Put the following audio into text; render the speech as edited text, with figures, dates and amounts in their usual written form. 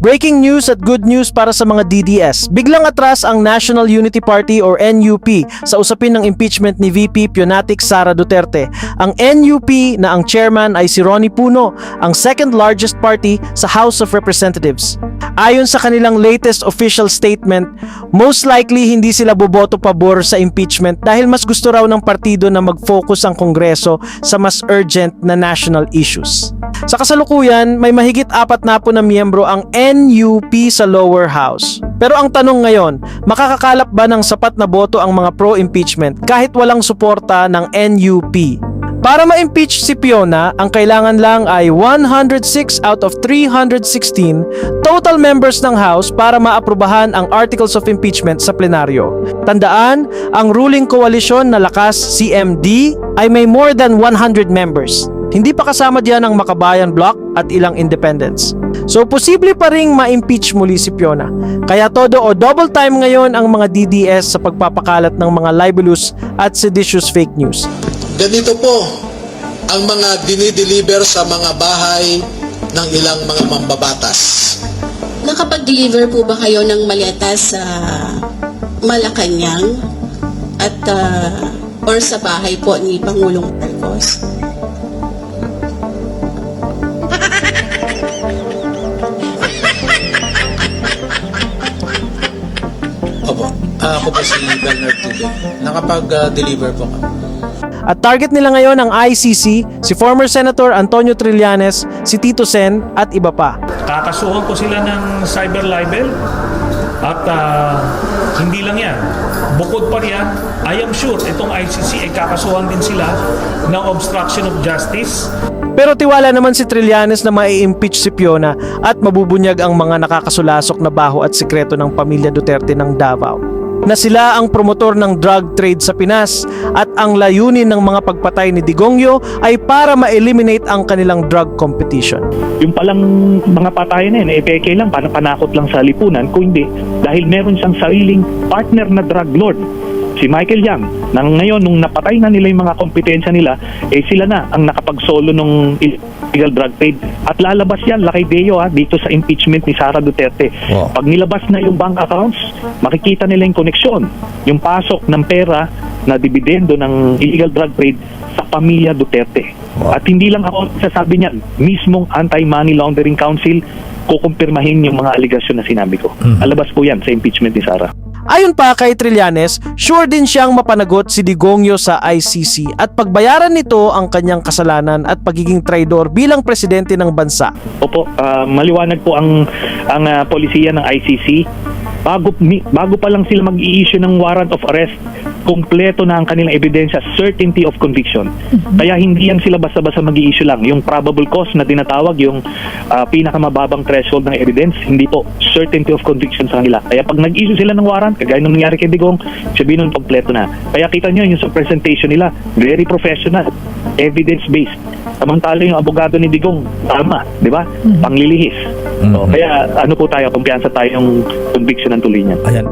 Breaking news at good news para sa mga DDS. Biglang atras ang National Unity Party or NUP sa usapin ng impeachment ni VP Pionatic Sara Duterte. Ang NUP na ang chairman ay si Ronnie Puno, ang second largest party sa House of Representatives. Ayon sa kanilang latest official statement, most likely hindi sila boboto pabor sa impeachment dahil mas gusto raw ng partido na mag-focus ang Kongreso sa mas urgent na national issues. Sa kasalukuyan, may mahigit 40 na miyembro ang NUP sa lower house. Pero ang tanong ngayon, makakakalap ba ng sapat na boto ang mga pro-impeachment kahit walang suporta ng NUP? Para ma-impeach si Fiona, ang kailangan lang ay 106 out of 316 total members ng House para maaprubahan ang Articles of Impeachment sa plenaryo. Tandaan, ang ruling coalition na lakas CMD ay may more than 100 members. Hindi pa kasama diyan ang Makabayan Bloc at ilang independents. So posible pa ring ma-impeach muli si Fiona. Kaya todo o double time ngayon ang mga DDS sa pagpapakalat ng mga libelous at seditious fake news. Ganito po ang mga dinideliver sa mga bahay ng ilang mga mambabatas. Nakapag-deliver po ba kayo ng maleta sa Malacanang at or sa bahay po ni Pangulong Marcos? Opo, ako po si Bernard Tubig. Nakapag-deliver po kami. At target nila ngayon ang ICC, si former Senator Antonio Trillanes, si Tito Sen at iba pa. Kakasuhan ko sila ng cyber libel at hindi lang yan. Bukod pa riyan, I am sure itong ICC ay kakasuhan din sila ng obstruction of justice. Pero tiwala naman si Trillanes na mai-impeach si Fiona at mabubunyag ang mga nakakasulasok na baho at sikreto ng pamilya Duterte ng Davao. Na sila ang promotor ng drug trade sa Pinas at ang layunin ng mga pagpatay ni Digongyo ay para ma-eliminate ang kanilang drug competition. Yung palang mga patayan na yun, epeke lang, panakot lang sa lipunan, kung hindi, dahil meron siyang sariling partner na drug lord, si Michael Yang, nang ngayon, nung napatay na nila yung mga kompetensya nila, sila na ang nakapagsolo ng illegal drug trade. At lalabas yan, lakay Deo, dito sa impeachment ni Sara Duterte. Wow. Pag nilabas na yung bank accounts, makikita nila yung koneksyon, yung pasok ng pera na dividendo ng illegal drug trade sa pamilya Duterte. Wow. At hindi lang ako sasabi niyan, mismong Anti-Money Laundering Council kukumpirmahin yung mga aligasyon na sinabi ko. Alabas po yan sa impeachment ni Sara. Ayon pa kay Trillanes, sure din siyang mapanagot si Digongyo sa ICC at pagbayaran nito ang kanyang kasalanan at pagiging traidor bilang presidente ng bansa. Opo, maliwanag po ang polisiya ng ICC. Bago pa lang sila mag-i-issue ng warrant of arrest, kumpleto na ang kanilang ebidensya, certainty of conviction. Kaya hindi yan sila basta-basta mag-i-issue lang. Yung probable cause na tinatawag, yung pinakamababang threshold ng evidence, hindi po, certainty of conviction sa kanila. Kaya pag nag-issue sila ng warrant, kagaya nung nangyari kay Digong, sabihin nun, kompleto na. Kaya kita nyo yung sa presentation nila, very professional, evidence-based. Samantala yung abogado ni Digong, tama, di ba? Panglilihis. So, kaya ano po tayo, kumpiyansa tayong conviction ng tuloy niya. Ayan.